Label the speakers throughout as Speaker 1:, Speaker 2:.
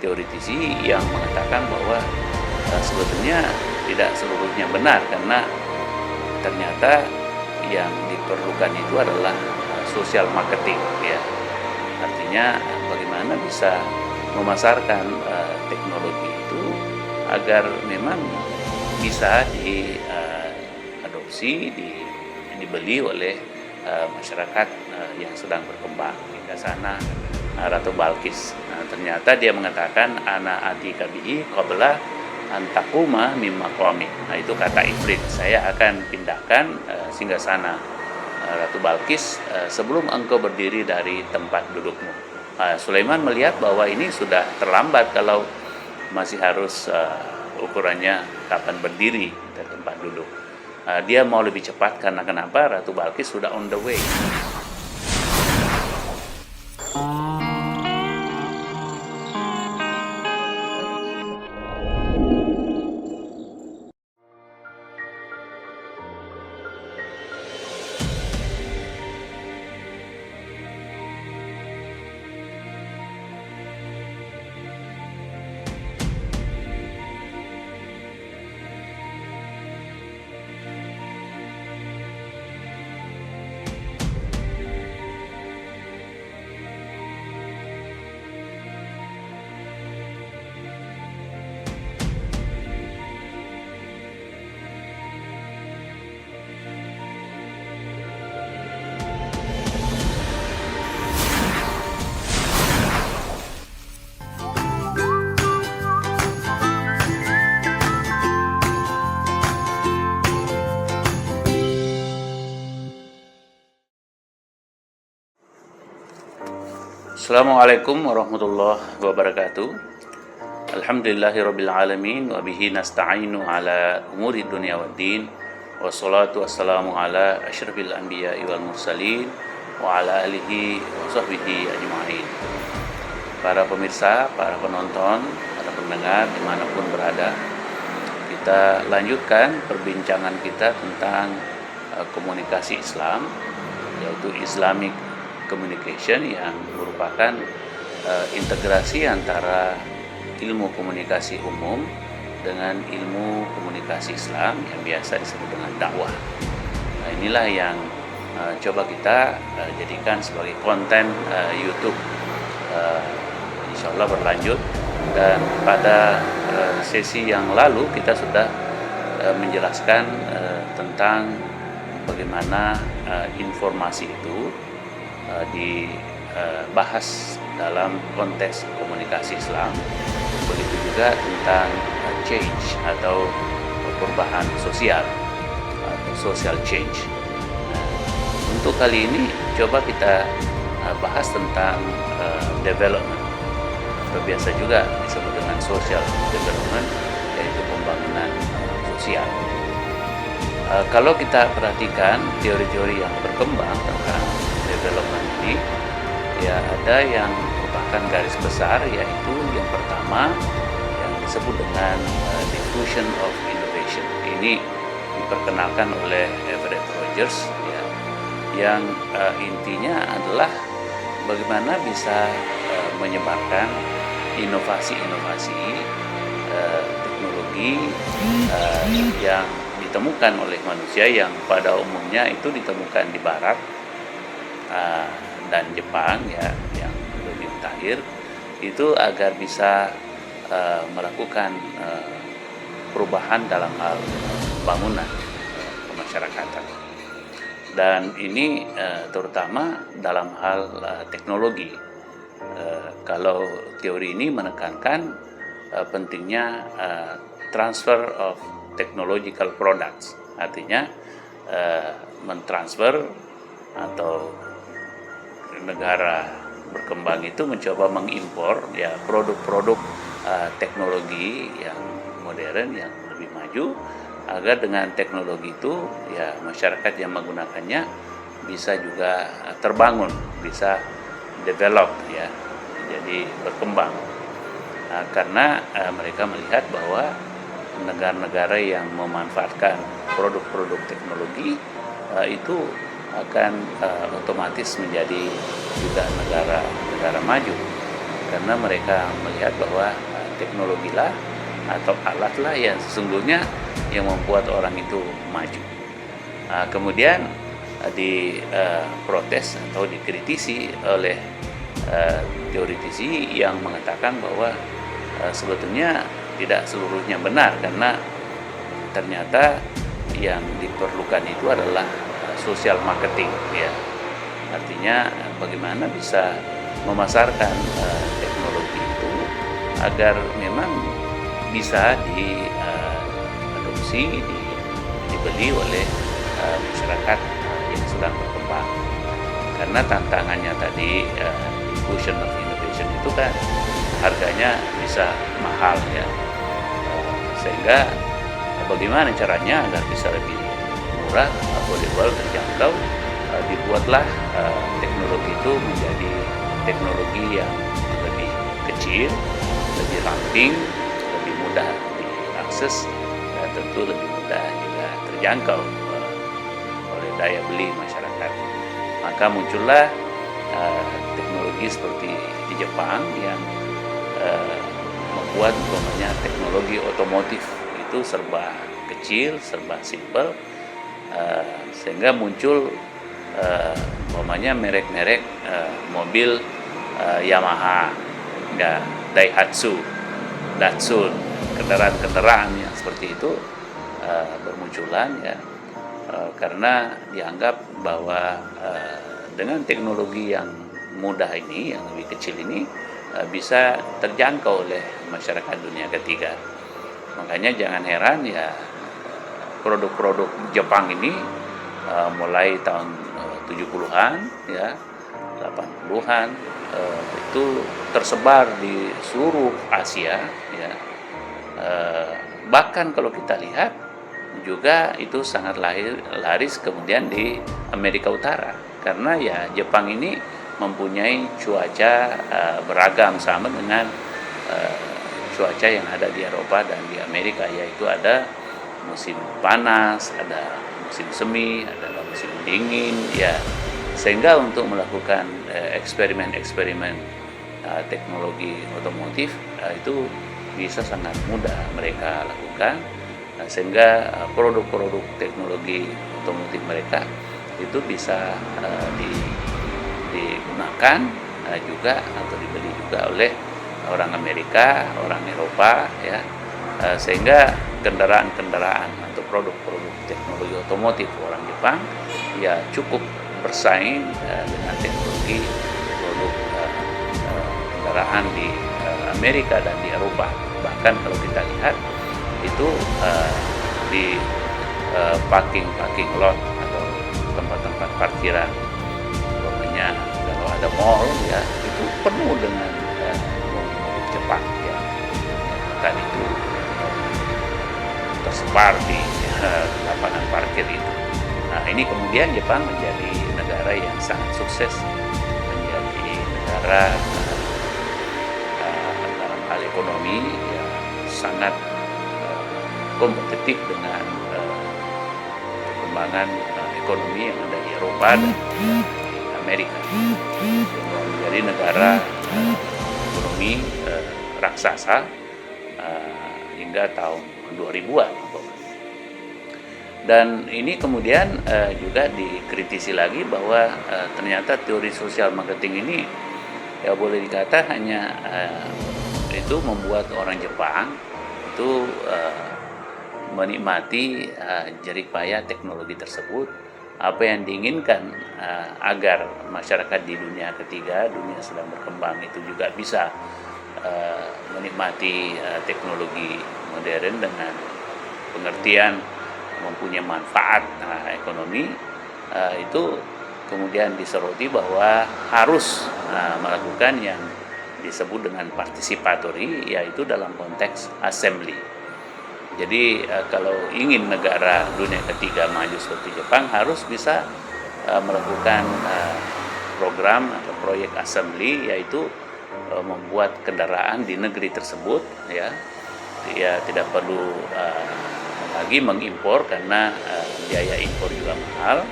Speaker 1: teoritisi yang mengatakan bahwa sebetulnya tidak seluruhnya benar, karena ternyata yang diperlukan itu adalah social marketing, ya. Artinya bagaimana bisa memasarkan teknologi itu agar memang bisa diadopsi, dibeli oleh masyarakat yang sedang berkembang. Hingga sana Ratu Balkis. Ternyata dia mengatakan ana atika bihi qabla antakuma mimma qami. Itu kata Ifrit, saya akan pindahkan singgasana Ratu Balkis sebelum engkau berdiri dari tempat dudukmu. Sulaiman melihat bahwa ini sudah terlambat kalau masih harus ukurannya kapan berdiri dari tempat duduk. Dia mau lebih cepat karena kenapa? Ratu Balkis sudah on the way. Assalamualaikum warahmatullahi wabarakatuh. Alhamdulillahirabbil alamin wa bihi nasta'inu ala umuri dunya waddin. Wassalatu wassalamu ala asyrafil anbiya'i wal mursalin wa ala alihi wa sahbihi ajma'in. Para pemirsa, para penonton, para pendengar dimanapun berada, kita lanjutkan perbincangan kita tentang komunikasi Islam, yaitu Islamic Communication, yang merupakan integrasi antara ilmu komunikasi umum dengan ilmu komunikasi Islam yang biasa disebut dengan dakwah. Inilah yang coba kita jadikan sebagai konten YouTube. Insya Allah berlanjut, dan pada sesi yang lalu kita sudah menjelaskan tentang bagaimana informasi itu dibahas dalam konteks komunikasi Islam. Begitu juga tentang change atau perubahan sosial atau social change. Untuk kali ini coba kita bahas tentang development, atau biasa juga disebut dengan social development, yaitu pembangunan sosial. Kalau kita perhatikan teori-teori yang berkembang tentang development ini, ya ada yang merupakan garis besar, yaitu yang pertama yang disebut dengan diffusion of innovation. Ini diperkenalkan oleh Everett Rogers, ya, yang intinya adalah bagaimana bisa menyebarkan inovasi-inovasi teknologi yang ditemukan oleh manusia, yang pada umumnya itu ditemukan di Barat dan Jepang, ya, yang lebih mutakhir itu, agar bisa melakukan perubahan dalam hal bangunan kemasyarakatan. Dan ini terutama dalam hal teknologi. Kalau teori ini menekankan pentingnya transfer of technological products, artinya mentransfer atau negara berkembang itu mencoba mengimpor, ya, produk-produk teknologi yang modern, yang lebih maju, agar dengan teknologi itu, ya, masyarakat yang menggunakannya bisa juga terbangun, bisa develop, ya, jadi berkembang. Karena mereka melihat bahwa negara-negara yang memanfaatkan produk-produk teknologi itu akan otomatis menjadi juga negara maju, karena mereka melihat bahwa teknologilah atau alatlah yang sesungguhnya yang membuat orang itu maju. Kemudian diprotes atau dikritisi oleh teoritisi yang mengatakan bahwa sebetulnya tidak seluruhnya benar, karena ternyata yang diperlukan itu adalah social marketing, ya. Artinya bagaimana bisa memasarkan teknologi itu agar memang bisa diadopsi, dibeli oleh masyarakat yang sedang berkembang. Karena tantangannya tadi diffusion of innovation itu kan harganya bisa mahal, ya. Sehingga bagaimana caranya agar bisa lebih murah, affordable, terjangkau, dibuatlah teknologi itu menjadi teknologi yang lebih kecil, lebih ramping, lebih mudah diakses, dan tentu lebih mudah juga terjangkau oleh daya beli masyarakat. Maka muncullah teknologi seperti di Jepang yang membuat umpamanya teknologi otomotif itu serba kecil, serba simple, sehingga muncul umpamanya merek-merek mobil Yamaha, ya, Daihatsu, Datsun, kendaraan-kendaraan yang seperti itu bermunculan, ya, karena dianggap bahwa dengan teknologi yang mudah ini, yang lebih kecil ini, bisa terjangkau oleh masyarakat dunia ketiga. Makanya jangan heran, ya, produk-produk Jepang ini mulai tahun 70-an, ya, 80-an, itu tersebar di seluruh Asia, ya. Bahkan kalau kita lihat juga itu sangat laris kemudian di Amerika Utara, karena ya Jepang ini mempunyai cuaca beragam sama dengan cuaca yang ada di Eropa dan di Amerika, yaitu ada musim panas, ada musim semi, ada musim dingin, ya. Sehingga untuk melakukan eksperimen-eksperimen teknologi otomotif itu bisa sangat mudah mereka lakukan, sehingga produk-produk teknologi otomotif mereka itu bisa digunakan juga atau dibeli juga oleh orang Amerika, orang Eropa, ya. Sehingga kendaraan-kendaraan atau produk-produk teknologi otomotif orang Jepang ya cukup bersaing dengan teknologi produk kendaraan di Amerika dan di Eropa. Bahkan kalau kita lihat itu di parking lot atau tempat-tempat parkiran, pokoknya kalau ada mall, ya, itu penuh dengan mobil-mobil Jepang, ya. Tadi itu tersebar di lapangan parkir itu. Nah, ini kemudian Jepang menjadi negara yang sangat sukses, menjadi negara dalam hal ekonomi yang sangat kompetitif dengan perkembangan ekonomi yang ada di Eropa dan di Amerika. Menjadi negara ekonomi raksasa hingga tahun 2000-an. Dan ini kemudian juga dikritisi lagi bahwa ternyata teori sosial marketing ini ya boleh dikata hanya itu membuat orang Jepang itu menikmati jeripaya teknologi tersebut. Apa yang diinginkan agar masyarakat di dunia ketiga, dunia sedang berkembang itu juga bisa menikmati teknologi modern dengan pengertian mempunyai manfaat ekonomi, itu kemudian disoroti bahwa harus melakukan yang disebut dengan participatory, yaitu dalam konteks assembly. Jadi kalau ingin negara dunia ketiga maju seperti Jepang harus bisa melakukan program atau proyek assembly, yaitu membuat kendaraan di negeri tersebut, ya tidak perlu lagi mengimpor karena biaya impor juga mahal,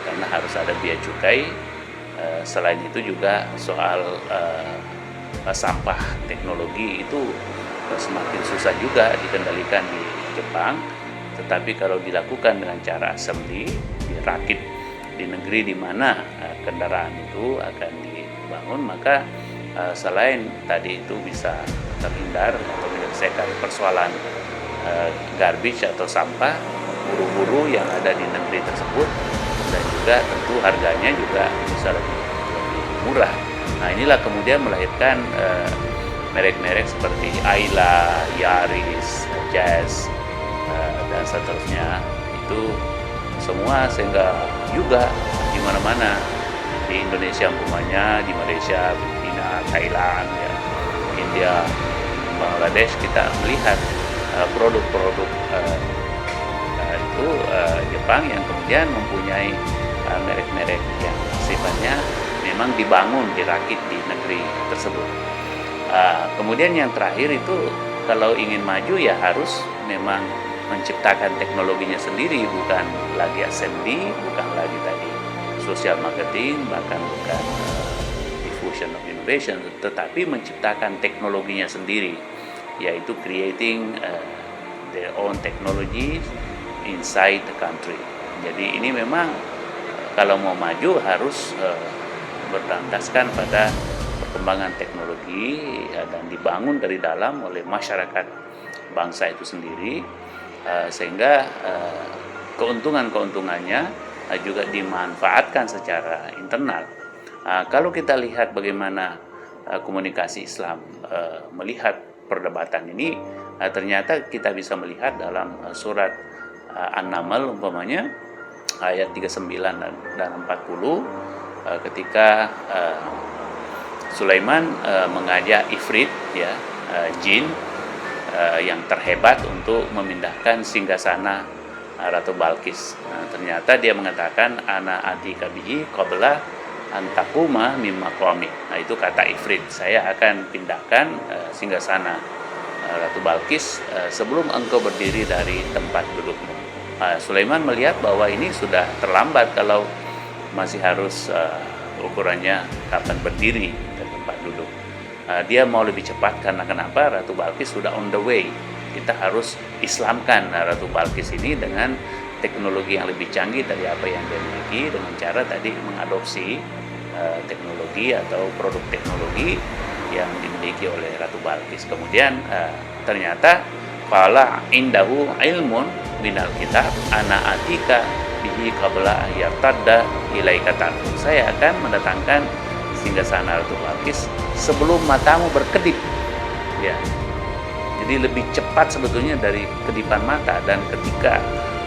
Speaker 1: karena harus ada biaya cukai. Selain itu juga soal sampah teknologi itu semakin susah juga dikendalikan di Jepang. Tetapi kalau dilakukan dengan cara assembly, dirakit di negeri di mana kendaraan itu akan dibangun, maka selain tadi itu bisa terhindar atau menyelesaikan persoalan garbage atau sampah buru-buru yang ada di negeri tersebut, dan juga tentu harganya juga bisa lebih murah. Nah, inilah kemudian melahirkan merek-merek seperti Ayla, Yaris, Jazz, dan seterusnya. Itu semua sehingga juga di mana-mana di Indonesia umpamanya, di Malaysia, Filipina, Thailand, ya, India, Bangladesh, kita melihat produk-produk itu Jepang yang kemudian mempunyai merek-merek yang sifatnya memang dibangun, dirakit di negeri tersebut. Kemudian yang terakhir itu kalau ingin maju ya harus memang menciptakan teknologinya sendiri, bukan lagi assembly, bukan lagi tadi social marketing, bahkan bukan diffusion of innovation, tetapi menciptakan teknologinya sendiri, yaitu creating their own technologies inside the country. Jadi ini memang kalau mau maju harus berlandaskan pada perkembangan teknologi dan dibangun dari dalam oleh masyarakat bangsa itu sendiri, sehingga keuntungan-keuntungannya juga dimanfaatkan secara internal. Kalau kita lihat bagaimana komunikasi Islam melihat perdebatan ini, ternyata kita bisa melihat dalam surat An-Naml umpamanya ayat 39 dan 40, ketika Sulaiman mengajak Ifrit, ya, jin yang terhebat untuk memindahkan singgasana Ratu Balkis. Ternyata dia mengatakan ana atika bihi qabla antakuma mimma qami. Itu kata Ifrit, saya akan pindahkan singgasana Ratu Balkis sebelum engkau berdiri dari tempat dudukmu. Sulaiman melihat bahwa ini sudah terlambat kalau masih harus ukurannya kapan berdiri dari tempat duduk. Dia mau lebih cepat karena kenapa? Ratu Balkis sudah on the way. Kita harus Islamkan Ratu Balkis ini dengan teknologi yang lebih canggih dari apa yang dia miliki, dengan cara tadi mengadopsi teknologi atau produk teknologi yang dimiliki oleh Ratu Balkis. Kemudian ternyata qala indahu ilmun minal kitab ana atika bihi qabla ayyartadda ilaika tarfu. Saya akan mendatangkan singgasana Ratu Balkis sebelum matamu berkedip, ya. Jadi lebih cepat sebetulnya dari kedipan mata. Dan ketika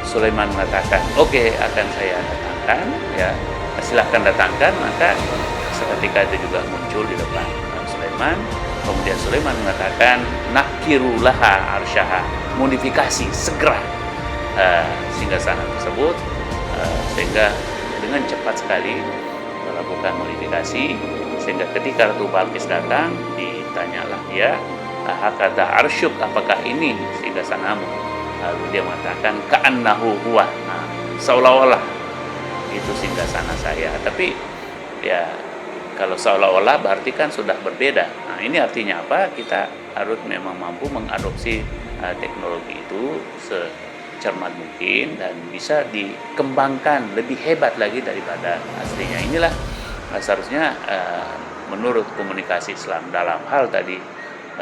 Speaker 1: Sulaiman mengatakan oke, akan saya datangkan, ya, silahkan datangkan, maka seketika itu juga muncul di depan Sulaiman. Kemudian Sulaiman mengatakan nakirulaha arsyaha, modifikasi segera singgasana tersebut, sehingga dengan cepat sekali melakukan modifikasi, sehingga ketika Ratu Balkis datang, ditanyalah dia, hakada arsyuk, apakah ini singgasanamu? Lalu dia mengatakan ka'annahu huwa, seolah-olah itu singgasana saya. Tapi ya kalau seolah-olah berarti kan sudah berbeda. Nah, ini artinya apa? Kita harus memang mampu mengadopsi teknologi itu secermat mungkin dan bisa dikembangkan lebih hebat lagi daripada aslinya. Inilah seharusnya menurut komunikasi Islam dalam hal tadi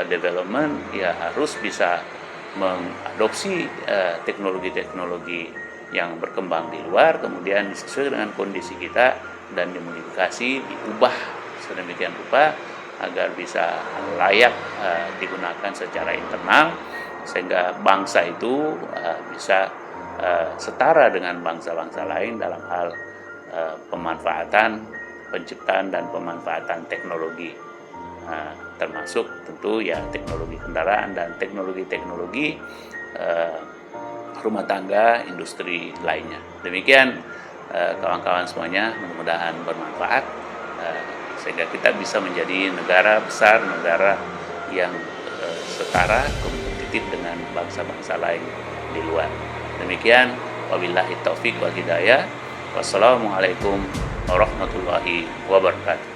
Speaker 1: development, ya harus bisa mengadopsi teknologi-teknologi yang berkembang di luar, kemudian sesuai dengan kondisi kita dan dimodifikasi, diubah sedemikian rupa agar bisa layak digunakan secara internal, sehingga bangsa itu bisa setara dengan bangsa-bangsa lain dalam hal pemanfaatan, penciptaan dan pemanfaatan teknologi, termasuk tentu ya teknologi kendaraan dan teknologi-teknologi rumah tangga, industri lainnya. Demikian kawan-kawan semuanya, mudah-mudahan bermanfaat sehingga kita bisa menjadi negara besar, negara yang setara, kompetitif dengan bangsa-bangsa lain di luar. Demikian, wabillahi taufik wal hidayah. Wassalamualaikum warahmatullahi wabarakatuh.